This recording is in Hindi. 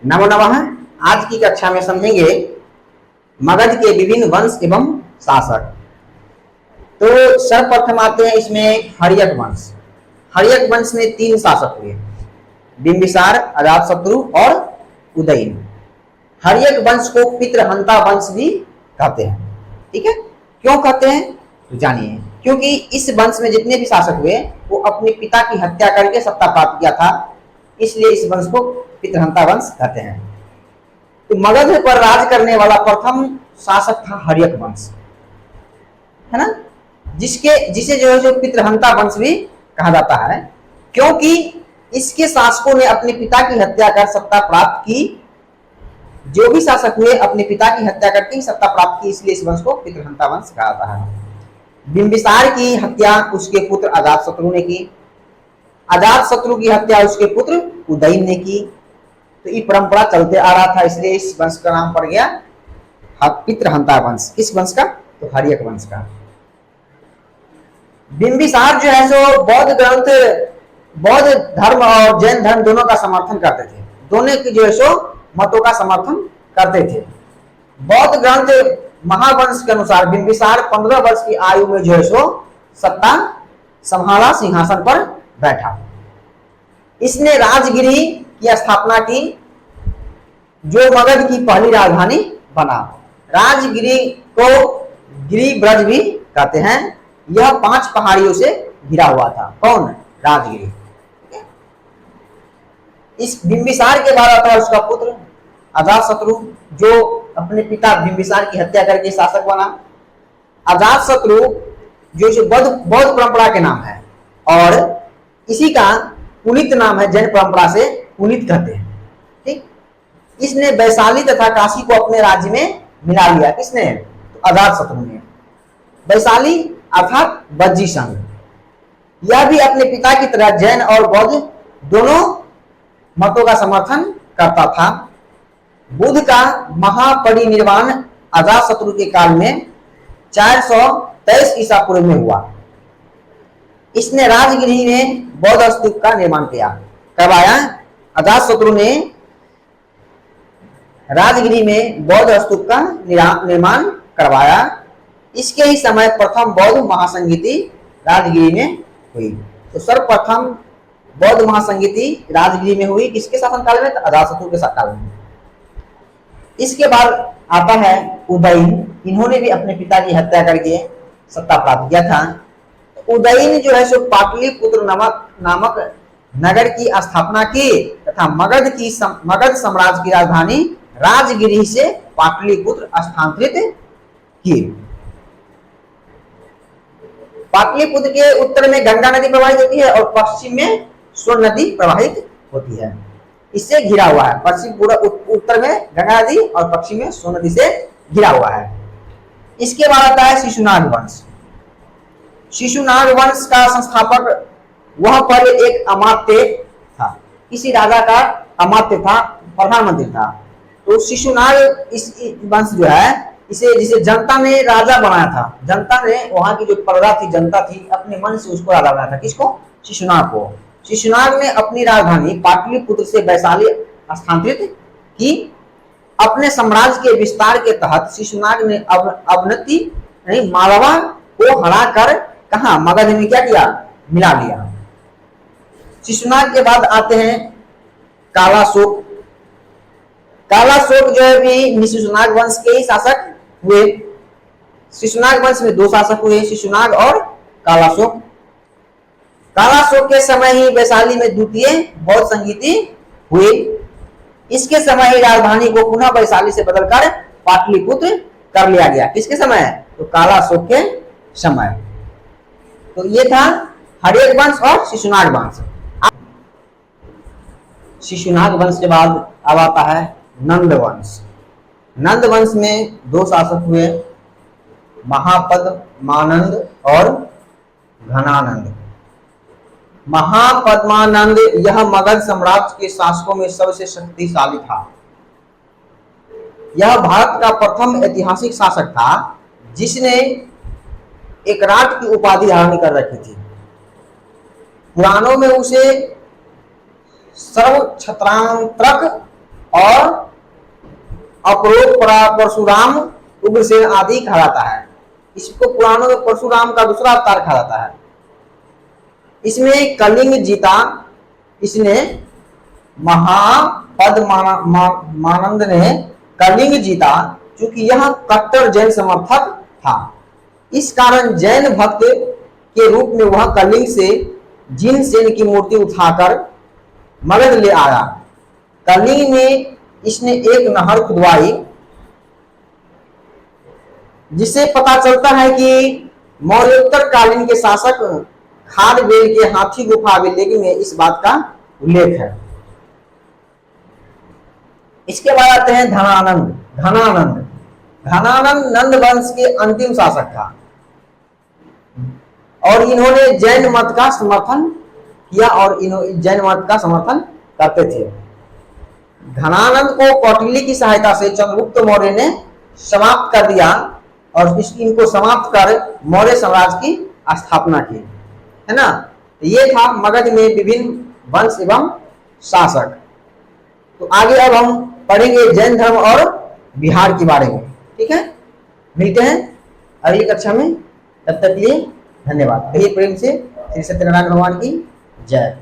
नमो नमः। आज की कक्षा में समझेंगे मगध के विभिन्न वंश एवं शासक। तो सर्वप्रथम आते हैं इसमें हर्यक वंश। हर्यक वंश में 3 शासक हुए, बिंबिसार, अजातशत्रु और उदयन। हर्यक वंश को पितृहंता वंश भी कहते हैं। ठीक है, क्यों कहते हैं तो जानिए। क्योंकि इस वंश में जितने भी शासक हुए वो अपने पिता की हत्या करके सत्ता प्राप्त किया था, इसलिए इस वंश को पितृहंता वंश कहते हैं। तो मगध पर राज करने वाला प्रथम शासक था हर्यक वंश, है ना, जिसे जो है पितृहंता वंश भी कहा जाता है, क्योंकि इसके शासकों ने अपने पिता की हत्या कर सत्ता प्राप्त की। जो भी शासक हुए अपने पिता की हत्या करके सत्ता प्राप्त की, इसलिए इस वंश को पितृहंता वंश कहा जाता है। बिंबिसार की हत्या उसके पुत्र अजातशत्रु ने की, अजातशत्रु की हत्या उसके पुत्र उदयन ने की। तो ये परंपरा चलते आ रहा था, इसलिए इस वंश का नाम पड़ गया पितृहंता वंश। किस वंश का? तो हर्यक वंश का। बिंबिसार जो है सो बौद्ध ग्रंथ, बौद्ध धर्म और जैन धर्म दोनों का समर्थन करते थे। दोनों की जो है सो मतों का समर्थन करते थे। बौद्ध ग्रंथ महावंश के अनुसार बिंबिसार 15 वर्ष की आयु में जो है सो सत्ता संभाला, सिंहासन पर बैठा। इसने राजगिरी की स्थापना की, जो मगध की पहली राजधानी बना। राजगिरी को गिरिब्रज भी कहते हैं। यह 5 पहाड़ियों से घिरा हुआ था। कौन? राजगिरी। इस बिंबिसार के बाद आता है उसका पुत्र अजातशत्रु, जो अपने पिता बिंबिसार की हत्या करके शासक बना। अजातशत्रु जो बौद्ध परंपरा के नाम है और इसी का पुनित नाम है, जैन परंपरा से पुनित कहते हैं। ठीक, इसने वैशाली तथा काशी को अपने राज्य में मिला लिया। किसने? तो अजातशत्रु ने। वैशाली अर्थात बज्जी संघ। यह भी अपने पिता की तरह जैन और बौद्ध दोनों मतों का समर्थन करता था। बुद्ध का महापरिनिर्वाण अजातशत्रु के काल में 423 ईसा पूर्व में हुआ। इसने राजगिरी में बौद्ध स्तूप का निर्माण करवाया। अजातशत्रु ने राजगिरी में बौद्ध स्तूप का निर्माण करवाया। इसके ही समय प्रथम बौद्ध महासंगीति राजगिरी में हुई। तो सर्वप्रथम बौद्ध महासंगीति राजगिरी में हुई। किसके शासनकाल में? अजातशत्रु के शासनकाल में। इसके बाद आता है उदयन। इन्होंने भी अपने पिता की हत्या करके सत्ता प्राप्त किया था। उदयन जो है सो पाटलिपुत्र नामक नगर की स्थापना की तथा मगध साम्राज्य की राजधानी राजगिरी से पाटलिपुत्र स्थानांतरित की। पाटलिपुत्र के उत्तर में गंगा नदी प्रवाहित होती है और पश्चिम में सोन नदी प्रवाहित होती है। इससे घिरा हुआ है। पश्चिम पूरा उत्तर में गंगा नदी और पश्चिम में सोन नदी से घिरा हुआ है। इसके बाद आता है शिशुनाग वंश। शिशुनाग वंश का संस्थापक वह पहले एक अमात्य था, किसी राजा का अमात्य था, प्रधानमंत्री था। तो शिशुनाग इस वंश जो है, इसे जिसे जनता ने राजा बनाया था। जनता ने, वहां की जो प्रजा थी, जनता थी, अपने मन से उसको राजा बनाया था। किसको? शिशुनाग को। शिशुनाग ने अपनी राजधानी पाटलिपुत्र से वैशाली स्थानांतरित की। अपने साम्राज्य के विस्तार के तहत शिशुनाग ने अवनति मालवा को हराकर कहा मगध में क्या किया? मिला लिया। शिशुनाग के बाद आते हैं कालाशोक। कालाशोक जो है भी शिशुनाग वंश के ही शासक हुए। शिशुनाग वंश में 2 शासक हुए, शिशुनाग और कालाशोक। कालाशोक के समय ही वैशाली में द्वितीय बौद्ध संगीति हुई। इसके समय ही राजधानी को पुनः वैशाली से बदलकर पाटलिपुत्र कर लिया गया। किसके समय? तो कालाशोक के समय। तो ये था हर्यक वंश और शिशुनाग वंश। शिशुनाग वंश के बाद अब आता है नंद वंश। नंद वंश में 2 शासक हुए, महापद्मानंद और घनानंद। महापद्मानंद यह मगध साम्राज्य के शासकों में सबसे शक्तिशाली था। यह भारत का प्रथम ऐतिहासिक शासक था जिसने एक राट की उपाधि धारण कर रखी थी। पुराणों में उसे सर्व छत्रांतरक और अक्रोप परशुराम उग्रसेन आदि कहा जाता है। इसको पुराणों में परशुराम का दूसरा अवतार कहा जाता है। इसमें कलिंग जीता, इसने महापद्मानंद ने कलिंग जीता, क्योंकि यह कट्टर जैन समर्थक था। इस कारण जैन भक्त के रूप में वह कलिंग से जिनसेन की मूर्ति उठाकर मगध ले आया। कलिंग में इसने एक नहर खुदवाई, जिससे पता चलता है कि मौर्योत्तर कालीन के शासक खारवेल के हाथी गुफा अभिलेख में इस बात का उल्लेख है। इसके बाद आते हैं धनानंद। धनानंद नंद वंश के अंतिम शासक था और इन्होंने जैन मत का समर्थन किया और जैन मत का समर्थन करते थे। धनानंद को कौटिल्य की सहायता से चंद्रगुप्त मौर्य ने समाप्त कर दिया और इनको समाप्त कर मौर्य साम्राज्य की स्थापना की, है ना। ये था मगध में विभिन्न वंश एवं शासक। तो आगे अब हम पढ़ेंगे जैन धर्म और बिहार के बारे में, ठीक है। मिलते हैं अगली कक्षा में, तब तक के लिए धन्यवाद। प्रेम से श्री सत्यनारायण भगवान की जय।